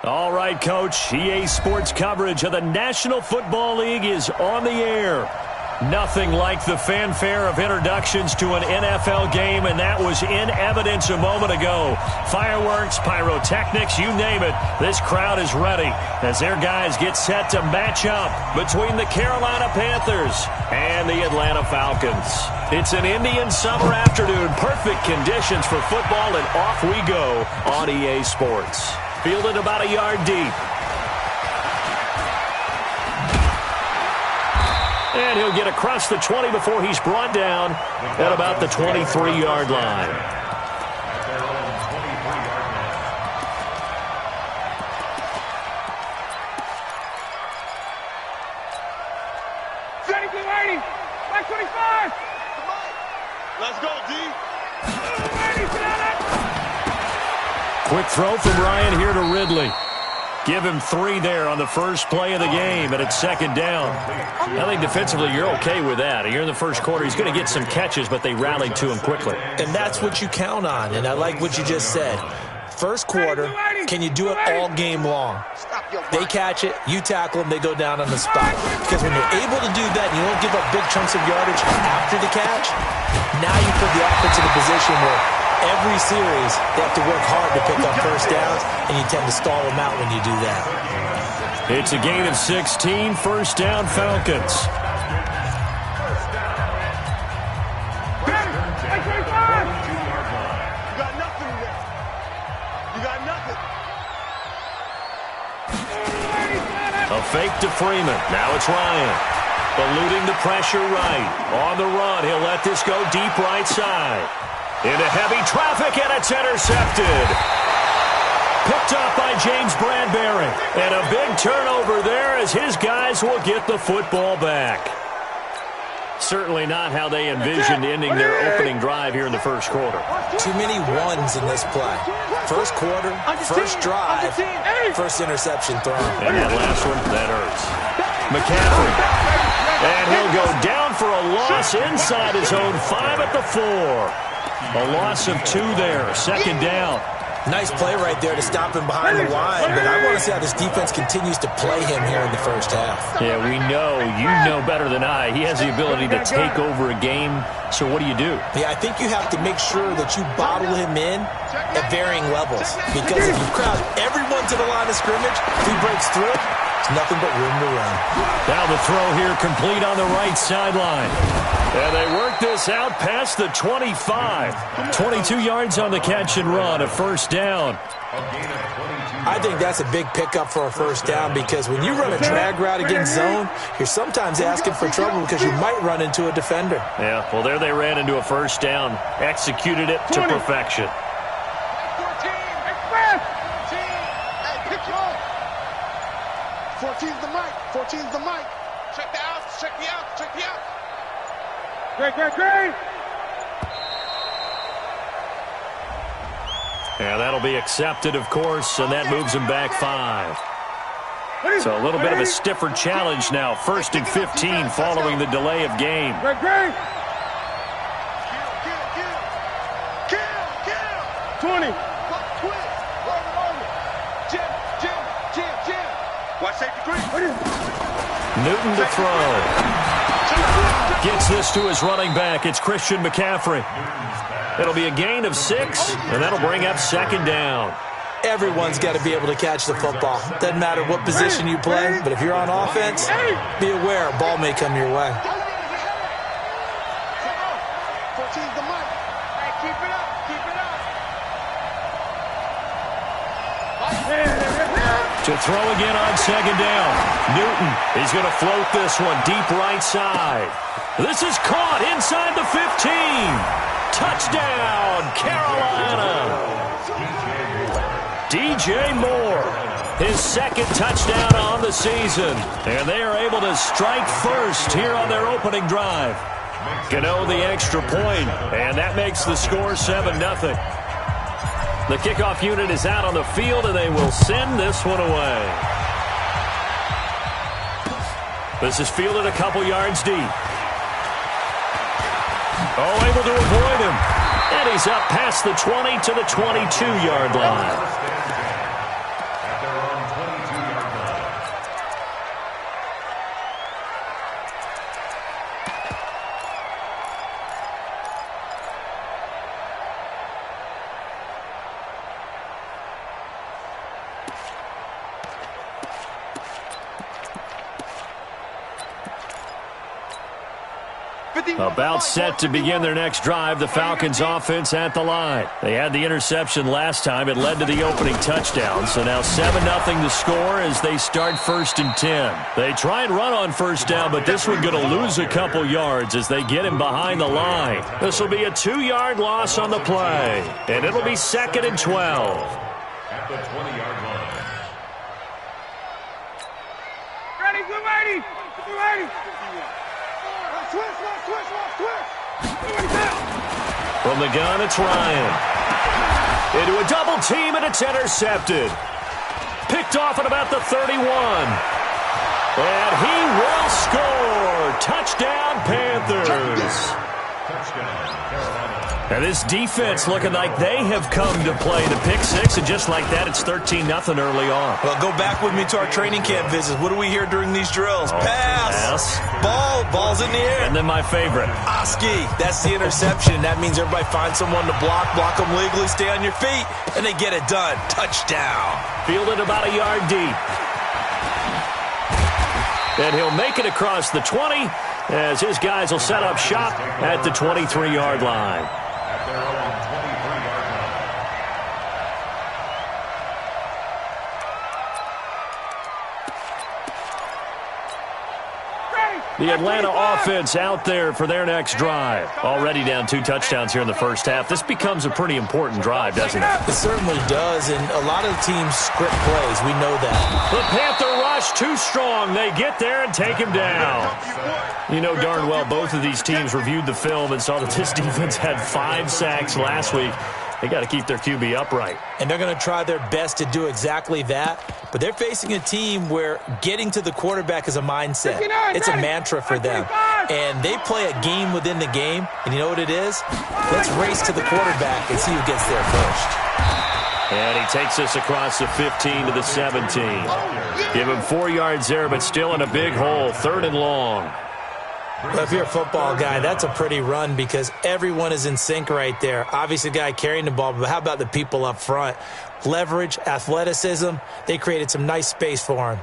All right, Coach. EA Sports coverage of the National Football League is on the air. Nothing like the fanfare of introductions to an NFL game, and that was in evidence a moment ago. Fireworks, pyrotechnics, you name it. This crowd is ready as their guys get set to match up between the Carolina Panthers and the Atlanta Falcons. It's an Indian summer afternoon. Perfect conditions for football, and off we go on EA Sports. Fielded about a yard deep. And he'll get across the 20 before he's brought down at about the 23-yard line. Back 25. Let's go, D. Quick throw from Ryan here to Ridley. Give him 3 there on the first play of the game, and it's second down. I think defensively you're okay with that. Here in the first quarter, he's going to get some catches, but they rallied to him quickly. And that's what you count on, and I like what you just said. First quarter, can you do it all game long? They catch it, you tackle them, they go down on the spot. Because when you're able to do that and you don't give up big chunks of yardage after the catch, now you put the offense in a position where every series, they have to work hard to pick up first downs, and you tend to stall them out when you do that. It's a gain of 16, first down Falcons. You got nothing there. You got nothing. A fake to Freeman. Now it's Ryan. Eluding the pressure right. On the run, he'll let this go deep right side. Into heavy traffic, and it's intercepted. Picked up by James Bradbury. And a big turnover there as his guys will get the football back. Certainly not how they envisioned ending their opening drive here in the first quarter. Too many ones in this play. First quarter, first drive, first interception thrown. And that last one, that hurts. McCaffrey. And he'll go down for a loss inside his own 5 at the 4. A loss of 2 there, second down. Nice play right there to stop him behind the line, but I want to see how this defense continues to play him here in the first half. Yeah, we know. You know better than I. He has the ability to take over a game, so what do you do? Yeah, I think you have to make sure that you bottle him in at varying levels, because if you crowd everyone to the line of scrimmage, if he breaks through, it's nothing but room to run. Now the throw here complete on the right sideline. And they work this out past the 25. 22 yards on the catch and run, a first down. I think that's a big pickup for a first down, because when you run a drag route against zone, you're sometimes asking for trouble because you might run into a defender. Yeah, well, there they ran into a first down. Executed it to perfection. 14's the mic. 14's the mic. Check the outs. Check the outs. Check the outs. Great. Yeah, that'll be accepted, of course, and that moves him back 5. So a little bit of a stiffer challenge now. 1st and 15 following the delay of game. Great. Kill. 20. Watch safety green. Newton to throw. Gets this to his running back. It's Christian McCaffrey. It'll be a gain of 6, and that'll bring up second down. Everyone's got to be able to catch the football. Doesn't matter what position you play, but if you're on offense, be aware a ball may come your way. 14's the mic. Hey, keep it up. To throw again on second down. Newton, he's going to float this one deep right side. This is caught inside the 15. Touchdown, Carolina. DJ Moore, his second touchdown on the season. And they are able to strike first here on their opening drive. Gano the extra point, and that makes the score 7-0. The kickoff unit is out on the field, and they will send this one away. This is fielded a couple yards deep. Oh, able to avoid him. And he's up past the 20 to the 22-yard line. About set to begin their next drive, the Falcons offense at the line. They had the interception last time. It led to the opening touchdown. So now 7-0 the score as they start 1st and 10. They try and run on first down, but this one going to lose a couple yards as they get him behind the line. This will be a 2-yard loss on the play, and it'll be 2nd and 12. At the 20-yard line. Ready, get ready, get ready. From the gun, it's Ryan. Into a double team, and it's intercepted. Picked off at about the 31. And he will score. Touchdown, Panthers. Touchdown, Carolina. And this defense looking like they have come to play the pick six, and just like that, it's 13-0 early on. Well, go back with me to our training camp visits. What do we hear during these drills? Pass. Ball's in the air. And then my favorite. Oski, that's the interception. That means everybody finds someone to block them legally, stay on your feet, and they get it done. Touchdown. Fielded about a yard deep. And he'll make it across the 20 as his guys will set up shop at the 23-yard line. At their own 23-yard line. The Atlanta offense out there for their next drive. Already down 2 touchdowns here in the first half. This becomes a pretty important drive, doesn't it? It certainly does, and a lot of the teams script plays. We know that. The Panther rush too strong. They get there and take him down. You know darn well both of these teams reviewed the film and saw that this defense had 5 sacks last week. They got to keep their QB upright. And they're going to try their best to do exactly that. But they're facing a team where getting to the quarterback is a mindset. It's a mantra for them. And they play a game within the game. And you know what it is? Let's race to the quarterback and see who gets there first. And he takes us across the 15 to the 17. Give him 4 yards there, but still in a big hole. 3rd and long. Well, if you're a football guy, that's a pretty run because everyone is in sync right there. Obviously, the guy carrying the ball, but how about the people up front? Leverage, athleticism, they created some nice space for him.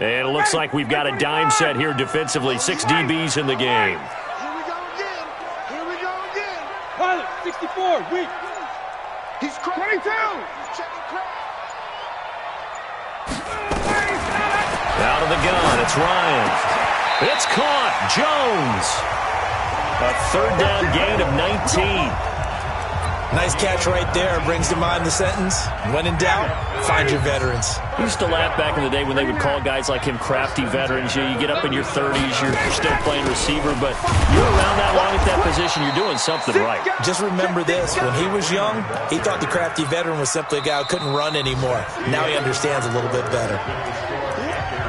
And it looks like we've got a dime set here defensively. 6 DBs in the game. Here we go again. Here we go again. Pilot, 64, weak. He's 22. Out of the gun, it's Ryan. It's caught. Jones. A 3rd down gain of 19. Nice catch right there. Brings to mind the sentence. When in doubt, find your veterans. I used to laugh back in the day when they would call guys like him crafty veterans. You get up in your 30s, you're still playing receiver, but you're around that long at that position, you're doing something right. Just remember this. When he was young, he thought the crafty veteran was simply a guy who couldn't run anymore. Now he understands a little bit better.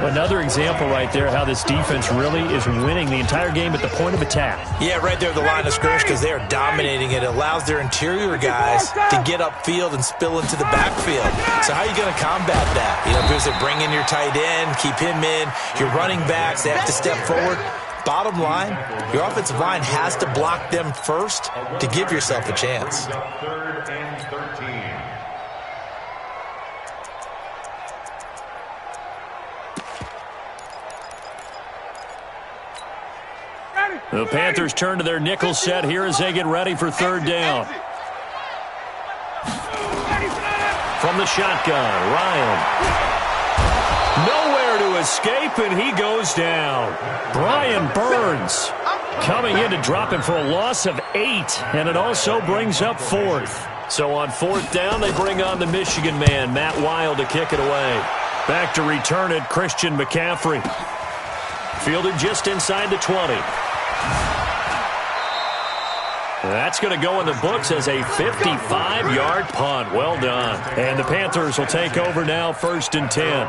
Another example right there how this defense really is winning the entire game at the point of attack. Yeah, right there at the line of scrimmage because they are dominating it. It allows their interior guys to get upfield and spill into the backfield. So how are you going to combat that? You know, because they bring in your tight end, keep him in. Your running backs, they have to step forward. Bottom line, your offensive line has to block them first to give yourself a chance. 3rd and 13. The Panthers turn to their nickel set here as they get ready for 3rd down. From the shotgun, Ryan. Nowhere to escape, and he goes down. Brian Burns coming in to drop him for a loss of 8, and it also brings up 4th. So on 4th down, they bring on the Michigan man, Matt Wild, to kick it away. Back to return it, Christian McCaffrey. Fielded just inside the 20. That's going to go in the books as a 55-yard punt. Well done. And the Panthers will take over now, 1st and 10.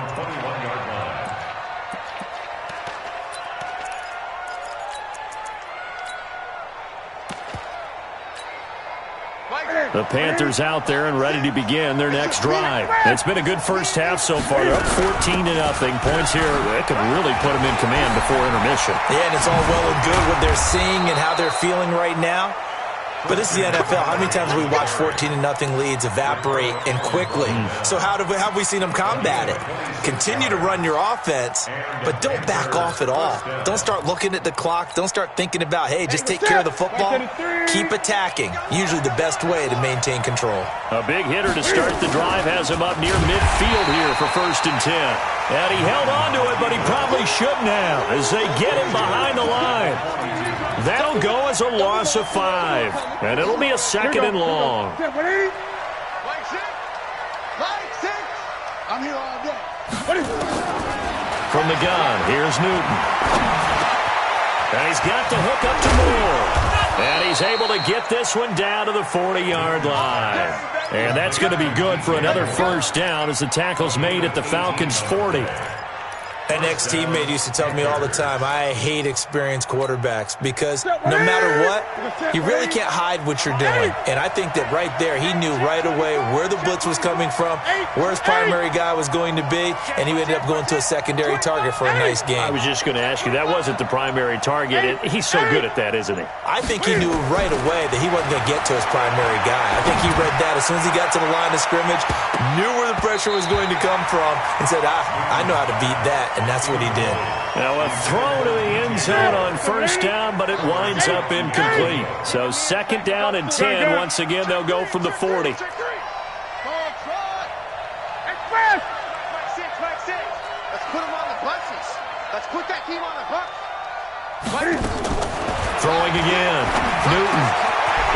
The Panthers out there and ready to begin their next drive. It's been a good first half so far. They're up 14-0. Points here, that could really put them in command before intermission. Yeah, and it's all well and good what they're seeing and how they're feeling right now. But this is the NFL. How many times have we watched 14-0 leads evaporate and quickly? So how have we seen them combat it? Continue to run your offense, but don't back off at all. Don't start looking at the clock. Don't start thinking about, hey, just take care of the football. Keep attacking. Usually the best way to maintain control. A big hitter to start the drive has him up near midfield here for 1st and 10. And he held on to it, but he probably shouldn't have as they get him behind the line. That'll go as a loss of 5, and it'll be a 2nd and long. I'm here all day. From the gun, here's Newton. And he's got the hook up to Moore. And he's able to get this one down to the 40-yard line. And that's going to be good for another 1st down as the tackle's made at the Falcons' 40. An ex-teammate used to tell me all the time, I hate experienced quarterbacks because no matter what, you really can't hide what you're doing. And I think that right there, he knew right away where the blitz was coming from, where his primary guy was going to be, and he ended up going to a secondary target for a nice game. I was just going to ask you, that wasn't the primary target. He's so good at that, isn't he? I think he knew right away that he wasn't going to get to his primary guy. I think he read that as soon as he got to the line of scrimmage, knew where the pressure was going to come from, and said, I know how to beat that. And that's what he did. Now a throw to the end zone on 1st down, but it winds up incomplete. So 2nd down and 10. Once again, they'll go from the 40. Let's put him on the buses. Let's put that team on the bus. Throwing again. Newton.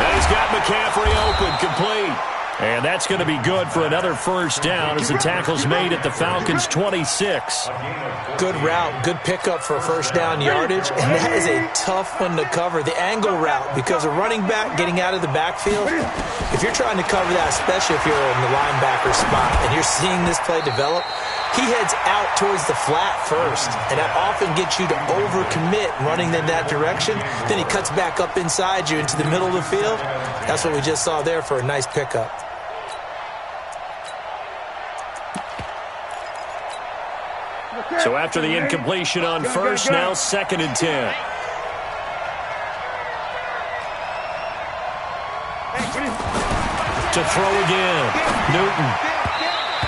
And he's got McCaffrey open, complete. And that's going to be good for another 1st down as the tackle's made at the Falcons' 26. Good route, good pickup for 1st down yardage, and that is a tough one to cover. The angle route, because a running back getting out of the backfield, if you're trying to cover that, especially if you're in the linebacker spot and you're seeing this play develop, he heads out towards the flat first, and that often gets you to overcommit running in that direction. Then he cuts back up inside you into the middle of the field. That's what we just saw there for a nice pickup. So after the incompletion on 1st, now 2nd and 10. To throw again, Newton.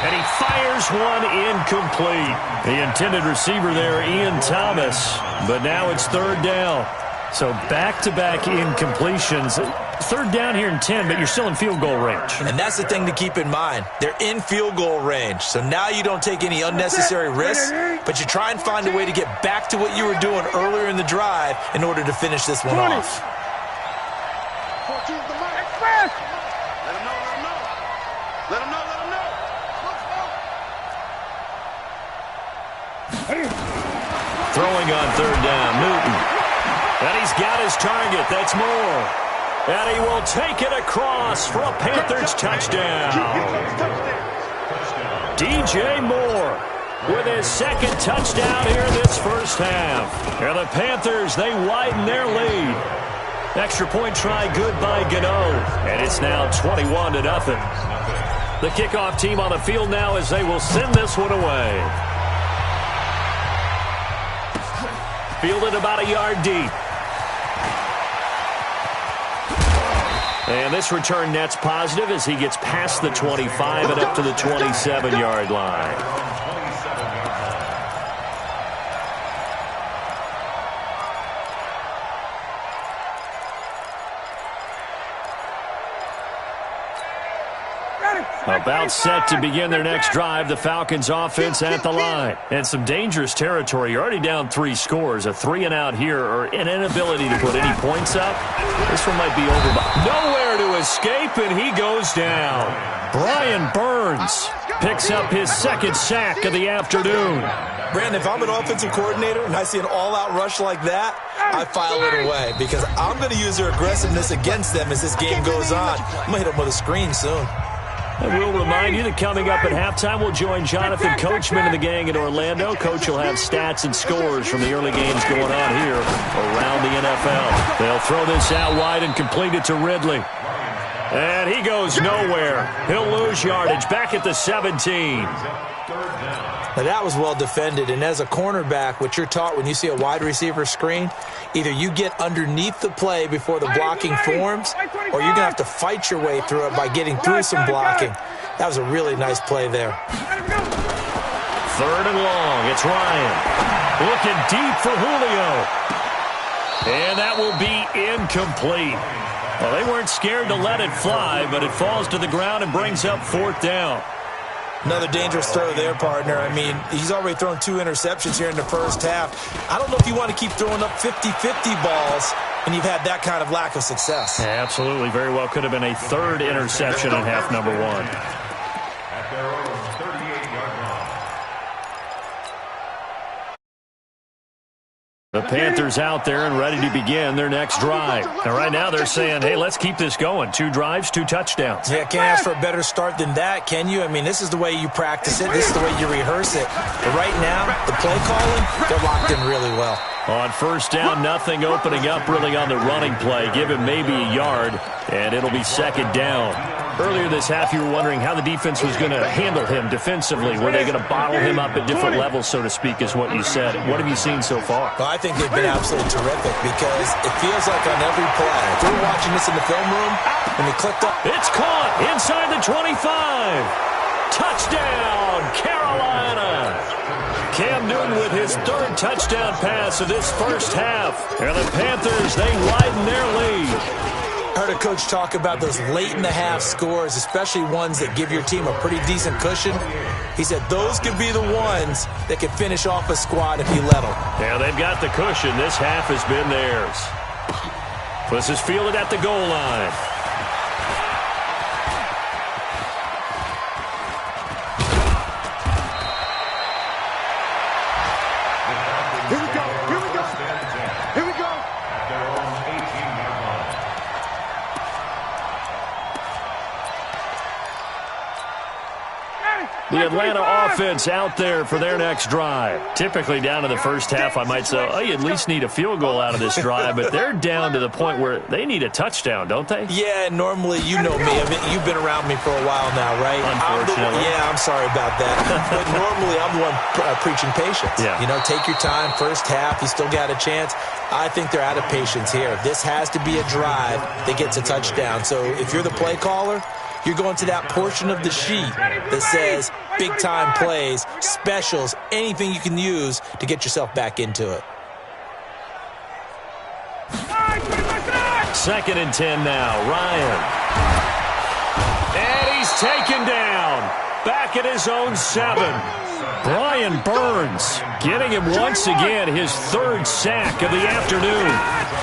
And he fires one incomplete. The intended receiver there, Ian Thomas. But now it's 3rd down. So back-to-back incompletions. 3rd down here in 10, but you're still in field goal range. And that's the thing to keep in mind. They're in field goal range. So now you don't take any unnecessary risks, but you try and find a way to get back to what you were doing earlier in the drive in order to finish this one off. 14's the mark. Express! Let him know, let him know. Let him know, let him know. Throwing on 3rd down, Newton. And he's got his target. That's Moore. And he will take it across for a Panthers touchdown. DJ Moore with his 2nd touchdown here in this 1st half. And the Panthers, they widen their lead. Extra point try good by Gano. And it's now 21-0. The kickoff team on the field now as they will send this one away. Fielded about a yard deep. And this return net's positive as he gets past the 25 and up to the 27-yard line. About set to begin their next drive, the Falcons offense at the line. And some dangerous territory. You're already down 3 scores. A 3-and-out here or an inability to put any points up. This one might be over. Nowhere to escape, and he goes down. Brian Burns picks up his 2nd sack of the afternoon. Brandon, if I'm an offensive coordinator and I see an all-out rush like that, I file it away because I'm going to use their aggressiveness against them as this game goes on. I'm going to hit them with a screen soon. And we'll remind you that coming up at halftime, we'll join Jonathan Coachman and the gang in Orlando. Coach will have stats and scores from the early games going on here around the NFL. They'll throw this out wide and complete it to Ridley. And he goes nowhere. He'll lose yardage back at the 17. Now, that was well defended, and as a cornerback, what you're taught when you see a wide receiver screen, either you get underneath the play before the blocking forms, or you're going to have to fight your way through it by getting through some blocking. That was a really nice play there. 3rd and long. It's Ryan. Looking deep for Julio. And that will be incomplete. Well, they weren't scared to let it fly, but it falls to the ground and brings up 4th down. Another dangerous throw there, partner. I mean, he's already thrown 2 interceptions here in the first half. I don't know if you want to keep throwing up 50-50 balls when you've had that kind of lack of success. Yeah, absolutely. Very well could have been a 3rd interception in half number 1. The Panthers out there and ready to begin their next drive. And right now they're saying, hey, let's keep this going. 2 drives, 2 touchdowns. Yeah, can't ask for a better start than that, can you? I mean, this is the way you practice it. This is the way you rehearse it. But right now, the play calling, they're locked in really well. On 1st down, nothing opening up really on the running play. Give him maybe a yard, and it'll be 2nd down. Earlier this half, you were wondering how the defense was going to handle him defensively. Were they going to bottle him up at different levels, so to speak, is what you said. What have you seen so far? Well, I think they've been absolutely terrific because it feels like on every play, if we're watching this in the film room, when they clicked up. It's caught inside the 25. Touchdown, Carolina. Cam Newton with his 3rd touchdown pass of this first half. And the Panthers, they widen their lead. I heard a coach talk about those late-in-the-half scores, especially ones that give your team a pretty decent cushion. He said those could be the ones that could finish off a squad if you let them. Yeah, they've got the cushion. This half has been theirs. This is fielded at the goal line. Here we go. Here we go. Here we go. The Atlanta offense out there for their next drive. Typically down to the first half, I might say, oh, you at least need a field goal out of this drive, but they're down to the point where they need a touchdown, don't they? Yeah, normally, you know me. I mean, you've been around me for a while now, right? Unfortunately. I'm sorry about that. But normally, I'm the one preaching patience. Yeah. You know, take your time. First half, you still got a chance. I think they're out of patience here. This has to be a drive that gets a touchdown. So if you're the play caller, you're going to that portion of the sheet that says big-time plays, specials, anything you can use to get yourself back into it. 2nd and 10 now. Ryan. And he's taken down. Back at his own 7. Brian Burns getting him once again his 3rd sack of the afternoon.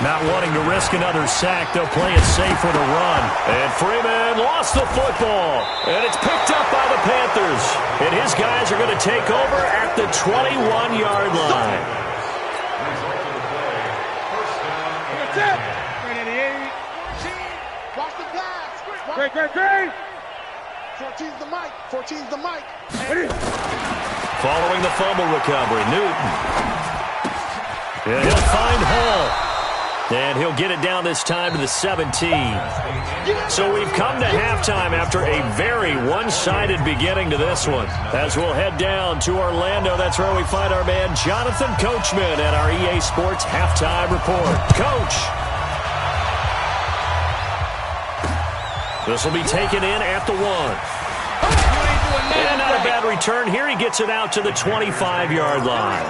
Not wanting to risk another sack, they'll play it safe with a run. And Freeman lost the football. And it's picked up by the Panthers. And his guys are going to take over at the 21-yard line. That's it. 388. Watch the pass. Great. 14's the mic. 14's the mic. Following the fumble recovery, Newton. And he'll find Hall. And he'll get it down this time to the 17. So we've come to halftime after a very one-sided beginning to this one. As we'll head down to Orlando, that's where we find our man Jonathan Coachman at our EA Sports Halftime Report. Coach. This will be taken in at the 1. And not a bad return here. He gets it out to the 25-yard line.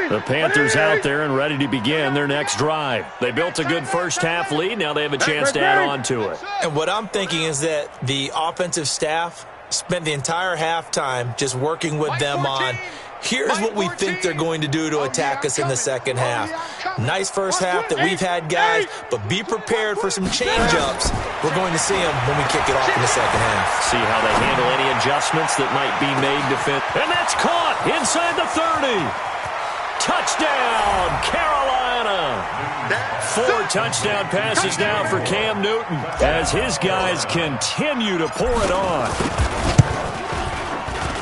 The Panthers out there and ready to begin their next drive. They built a good first half lead. Now they have a chance to add on to it. And what I'm thinking is that the offensive staff spent the entire halftime just working with them on, here's what we think they're going to do to attack us in the second half. Nice first half that we've had, guys, but be prepared for some change-ups. We're going to see them when we kick it off in the second half. See how they handle any adjustments that might be made defense. And that's caught inside the 30. Touchdown, Carolina. 4 touchdown passes now for Cam Newton as his guys continue to pour it on.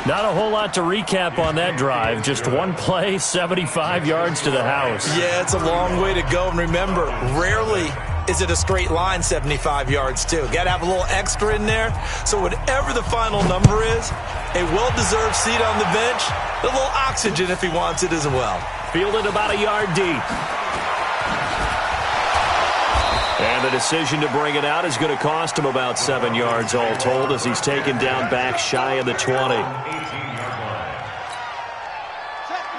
Not a whole lot to recap on that drive. Just one play, 75 yards to the house. Yeah, it's a long way to go. And remember, rarely is it a straight line 75 yards too? Got to have a little extra in there. So whatever the final number is, a well-deserved seat on the bench, a little oxygen if he wants it as well. Fielded about a yard deep. And the decision to bring it out is going to cost him about 7 yards all told as he's taken down back shy of the 20.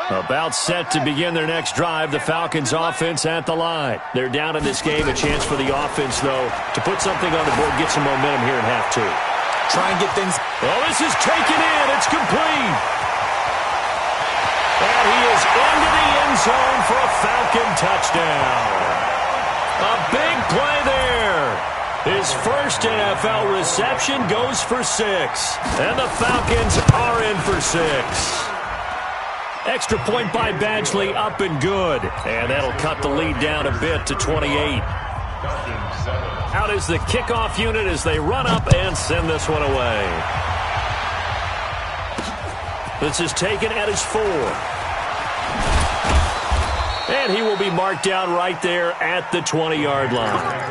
About set to begin their next drive, the Falcons offense at the line. They're down in this game. A chance for the offense, though, to put something on the board, get some momentum here in half two. Try and get things. Oh, this is taken in. It's complete. And he is into the end zone for a Falcon touchdown. A big play there. His first NFL reception goes for 6. And the Falcons are in for 6. Extra point by Badgley, up and good. And that'll cut the lead down a bit to 28. Out is the kickoff unit as they run up and send this one away. This is taken at his 4. And he will be marked down right there at the 20-yard line.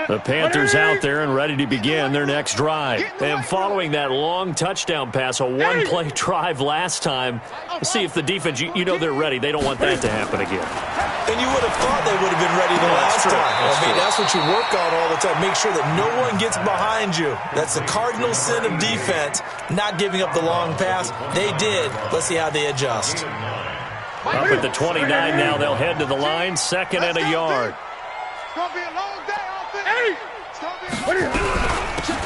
The Panthers out there and ready to begin their next drive. And following that long touchdown pass, a one-play drive last time, let's see if the defense, you know they're ready. They don't want that to happen again. And you would have thought they would have been ready the last time. That's what you work on all the time. Make sure that no one gets behind you. That's the cardinal sin of defense, not giving up the long pass. They did. Let's see how they adjust. Up at the 29 now, they'll head to the line, 2nd and a yard. It's going to be a long day.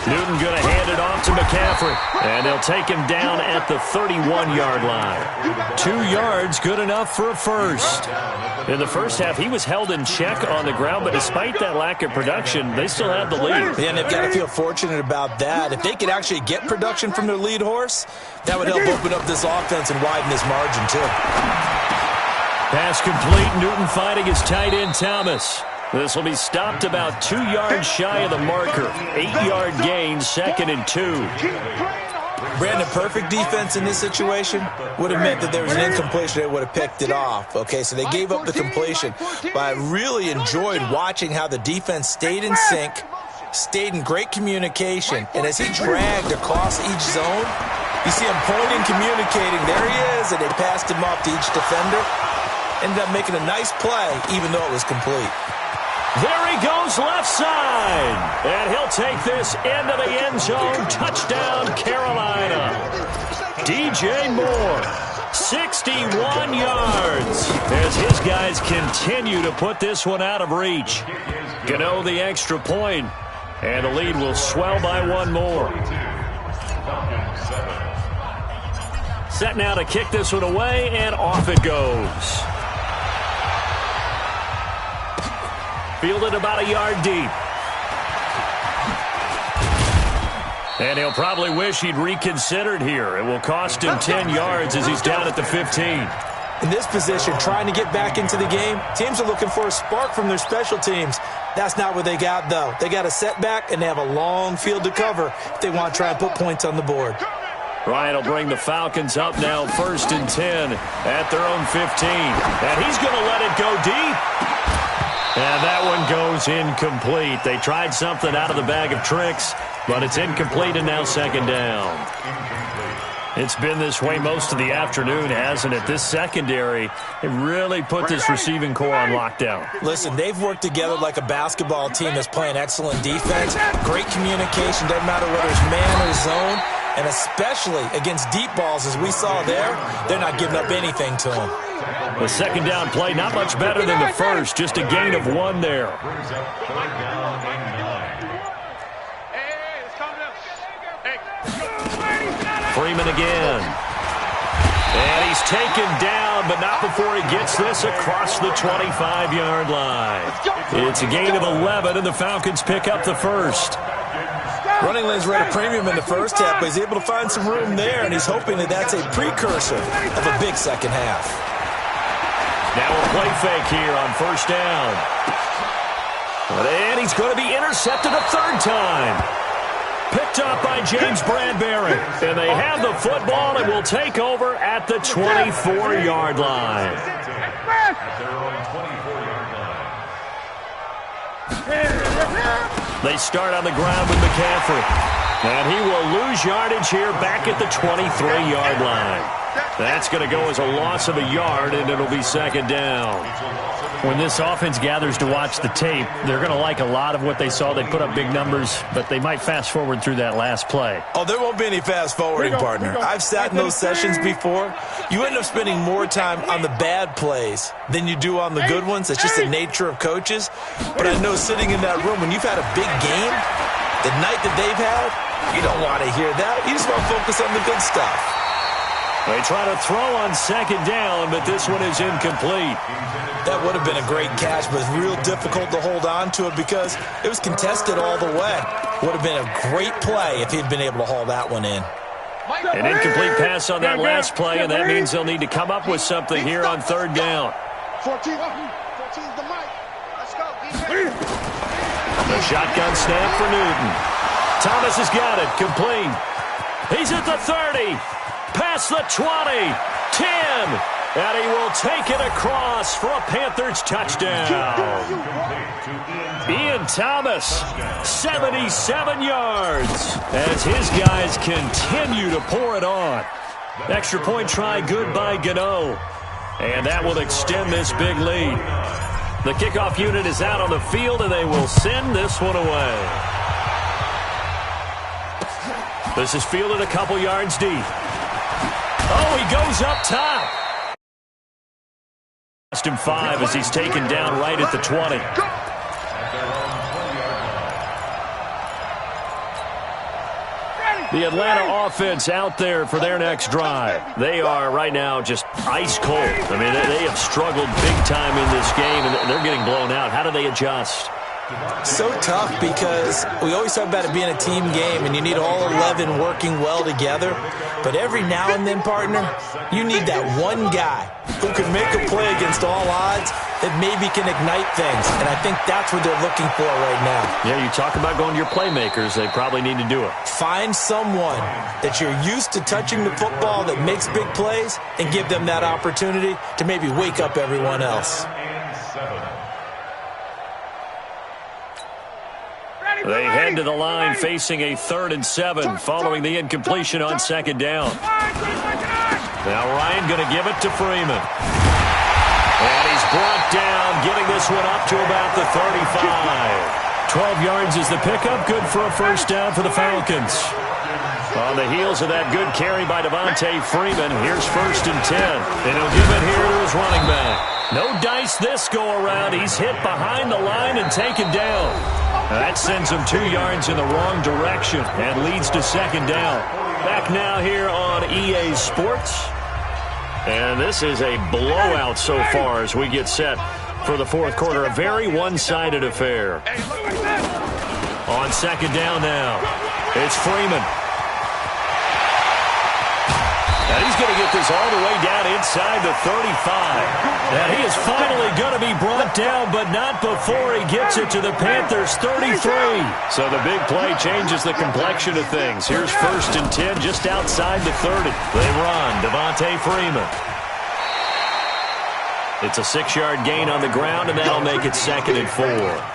Newton going to hand it off to McCaffrey. And they'll take him down at the 31-yard line. 2 yards, good enough for a first. In the first half, he was held in check on the ground, but despite that lack of production, they still have the lead. And they've got to feel fortunate about that. If they could actually get production from their lead horse, that would help open up this offense and widen this margin, too. Pass complete. Newton finding his tight end, Thomas. This will be stopped about 2 yards shy of the marker. 8-yard gain, 2nd and 2. Brandon, perfect defense in this situation would have meant that there was an incompletion. They would have picked it off. Okay, so they gave up the completion. But I really enjoyed watching how the defense stayed in sync, stayed in great communication. And as he dragged across each zone, you see him pointing, communicating. There he is, and they passed him off to each defender. Ended up making a nice play, even though it was complete. There he goes, left side. And he'll take this into the end zone. Touchdown, Carolina. DJ Moore, 61 yards. As his guys continue to put this one out of reach. Gano the extra point, and the lead will swell by 1 more. Set now to kick this one away, and off it goes. Fielded about a yard deep. And he'll probably wish he'd reconsidered here. It will cost him 10 yards as he's down at the 15. In this position, trying to get back into the game, teams are looking for a spark from their special teams. That's not what they got, though. They got a setback, and they have a long field to cover if they want to try and put points on the board. Ryan will bring the Falcons up now, 1st and 10 at their own 15. And he's going to let it go deep. And that one goes incomplete. They tried something out of the bag of tricks, but it's incomplete and now 2nd down. It's been this way most of the afternoon, hasn't it? This secondary, it really put this receiving core on lockdown. Listen, they've worked together like a basketball team that's playing excellent defense. Great communication, doesn't matter whether it's man or zone. And especially against deep balls, as we saw there, they're not giving up anything to them. The 2nd down play, not much better than the first, just a gain of 1 there. Freeman again. And he's taken down, but not before he gets this across the 25-yard line. It's a gain of 11, and the Falcons pick up the first. Running lanes were at a premium in the first half, but he's able to find some room there, and he's hoping that that's a precursor of a big second half. Now a play fake here on 1st down. And he's going to be intercepted a 3rd time. Picked up by James Bradbury. And they have the football and will take over at the 24-yard line. They start on the ground with McCaffrey. And he will lose yardage here back at the 23-yard line. That's going to go as a loss of a yard, and it'll be second down. When this offense gathers to watch the tape, they're going to like a lot of what they saw. They put up big numbers, but they might fast forward through that last play. Oh, there won't be any fast forwarding, partner. I've sat in those sessions before. You end up spending more time on the bad plays than you do on the good ones. That's just the nature of coaches. But I know sitting in that room, when you've had a big game, the night that they've had, you don't want to hear that. You just want to focus on the good stuff. They try to throw on second down, but this one is incomplete. That would have been a great catch, but it's real difficult to hold on to it because it was contested all the way. Would have been a great play if he'd been able to haul that one in. An incomplete pass on that last play, and that means they'll need to come up with something here on third down. 14's the mic. Let's go. The shotgun snap for Newton. Thomas has got it. Complete. He's at the 30. Past the 20, 10, and he will take it across for a Panthers touchdown. Ian Thomas, 77 yards, as his guys continue to pour it on. Extra point try good by Gano, and that will extend this big lead. The kickoff unit is out on the field, and they will send this one away. This is fielded a couple yards deep. Oh, he goes up top. Last him 5 as he's taken down right at the 20. The Atlanta offense out there for their next drive. They are right now just ice cold. I mean, they have struggled big time in this game, and they're getting blown out. How do they adjust? So tough because we always talk about it being a team game and you need all 11 working well together. But every now and then, partner, you need that one guy who can make a play against all odds that maybe can ignite things. And I think that's what they're looking for right now. Yeah, you talk about going to your playmakers. They probably need to do it. Find someone that you're used to touching the football that makes big plays and give them that opportunity to maybe wake up everyone else. They head to the line facing a 3rd and 7 following the incompletion on second down. Now Ryan going to give it to Freeman. And he's brought down, getting this one up to about the 35. 12 yards is the pickup, good for a first down for the Falcons. On the heels of that good carry by Devontae Freeman, here's 1st and 10. And he'll give it here to his running back. No dice this go-around. He's hit behind the line and taken down. That sends him 2 yards in the wrong direction and leads to second down. Back now here on EA Sports. And this is a blowout so far as we get set for the fourth quarter. A very one-sided affair. On second down now, it's Freeman. And he's going to get this all the way down inside the 35. And he is finally going to be brought down, but not before he gets it to the Panthers' 33. So the big play changes the complexion of things. Here's 1st and 10 just outside the 30. They run. Devontae Freeman. It's a 6-yard gain on the ground, and that'll make it 2nd and 4.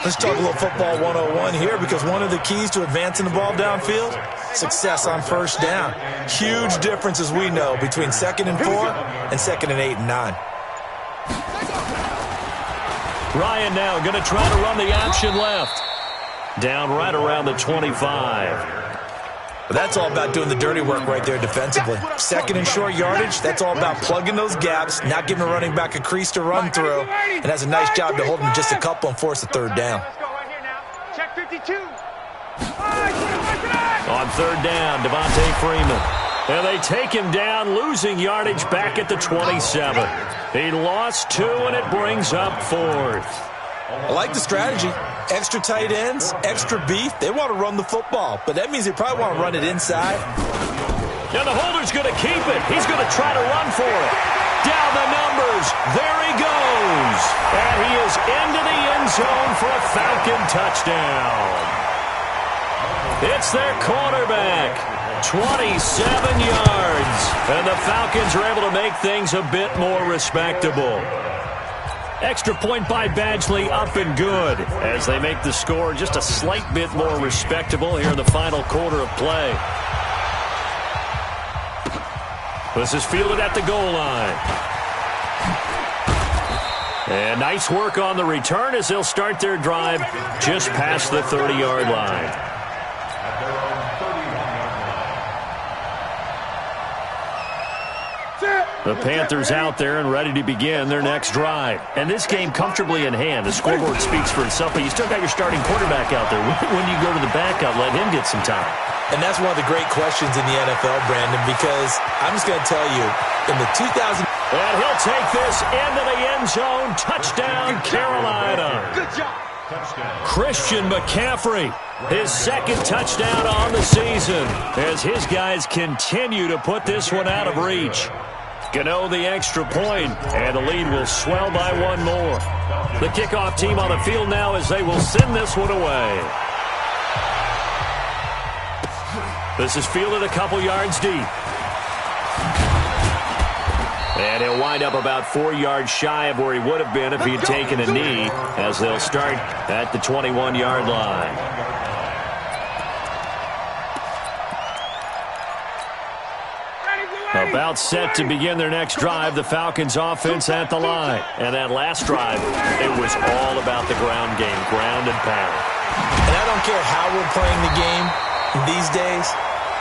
Let's talk a little football 101 here because one of the keys to advancing the ball downfield, success on first down. Huge difference, as we know, between 2nd and 4 and 2nd and 8 and 9. Ryan now going to try to run the option left. Down right around the 25. But that's all about doing the dirty work right there defensively. 2nd and short yardage, that's all about plugging those gaps, not giving a running back a crease to run through, and has a nice job to hold him just a couple and force a 3rd down. Check 52. On 3rd down, Devontae Freeman. And they take him down, losing yardage back at the 27. He lost 2, and it brings up 4th. I like the strategy. Extra tight ends, extra beef. They want to run the football, but that means they probably want to run it inside. And the holder's going to keep it. He's going to try to run for it. Down the numbers. There he goes. And he is into the end zone for a Falcon touchdown. It's their quarterback. 27 yards. And the Falcons are able to make things a bit more respectable. Extra point by Badgley, up and good, as they make the score just a slight bit more respectable here in the final quarter of play. This is fielded at the goal line. And nice work on the return as they'll start their drive just past the 30-yard line. The Panthers out there and ready to begin their next drive. And this game comfortably in hand. The scoreboard speaks for itself, but you still got your starting quarterback out there. When you go to the backup, let him get some time. And that's one of the great questions in the NFL, Brandon, because I'm just going to tell you, in the 2000... And he'll take this into the end zone. Touchdown, Carolina. Good job. Christian McCaffrey, his second touchdown on the season, as his guys continue to put this one out of reach. Gano the extra point, and the lead will swell by one more. The kickoff team on the field now as they will send this one away. This is fielded a couple yards deep. And he'll wind up about 4 yards shy of where he would have been if he'd taken a knee, as they'll start at the 21-yard line. About set to begin their next drive, the Falcons offense at the line. And that last drive, it was all about the ground game, ground and pound. And I don't care how we're playing the game these days,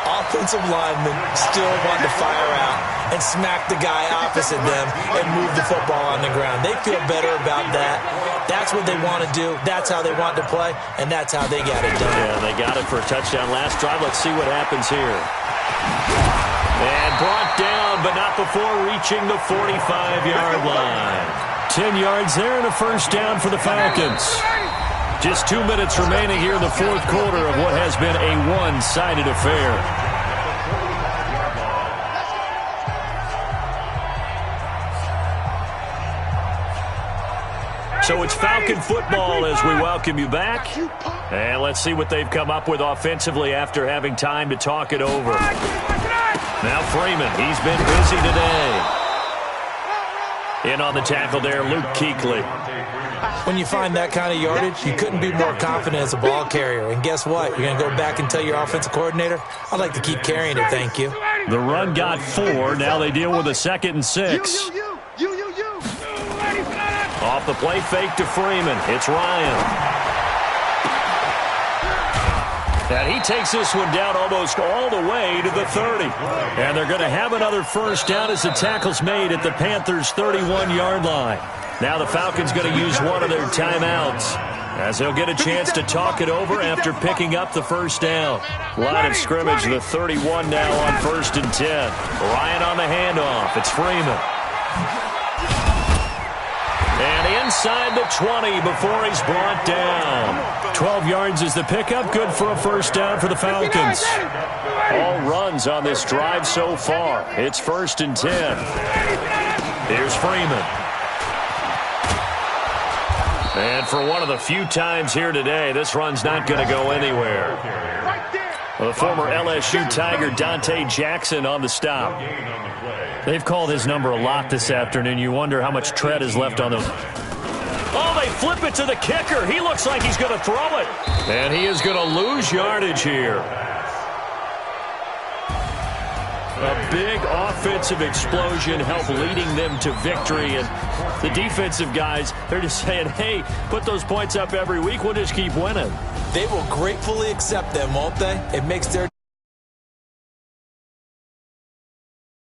offensive linemen still want to fire out and smack the guy opposite them and move the football on the ground. They feel better about that. That's what they want to do. That's how they want to play, and that's how they got it done. Yeah, they got it for a touchdown last drive. Let's see what happens here. And brought down, but not before reaching the 45-yard line. 10 yards there and a first down for the Falcons. Just 2 minutes remaining here in the fourth quarter of what has been a one-sided affair. So it's Falcon football as we welcome you back. And let's see what they've come up with offensively after having time to talk it over. Now Freeman, he's been busy today. In on the tackle there, Luke Kuechly. When you find that kind of yardage, you couldn't be more confident as a ball carrier. And guess what? You're going to go back and tell your offensive coordinator, I'd like to keep carrying it, thank you. The run got 4. Now they deal with a 2nd and 6. Off the play fake to Freeman. It's Ryan. And he takes this one down almost all the way to the 30. And they're going to have another first down as the tackle's made at the Panthers' 31-yard line. Now the Falcons going to use one of their timeouts as they'll get a chance to talk it over after picking up the first down. Line of scrimmage, the 31 now on 1st and 10. Ryan on the handoff. It's Freeman. And inside the 20 before he's brought down. 12 yards is the pickup. Good for a first down for the Falcons. All runs on this drive so far. It's 1st and 10. Here's Freeman. And for one of the few times here today, this run's not going to go anywhere. The former LSU Tiger Dante Jackson on the stop. They've called his number a lot this afternoon. You wonder how much tread is left on them. Oh, they flip it to the kicker. He looks like he's going to throw it. And he is going to lose yardage here. A big offensive explosion helped leading them to victory. And the defensive guys, they're just saying, hey, put those points up every week. We'll just keep winning. They will gratefully accept them, won't they? It makes their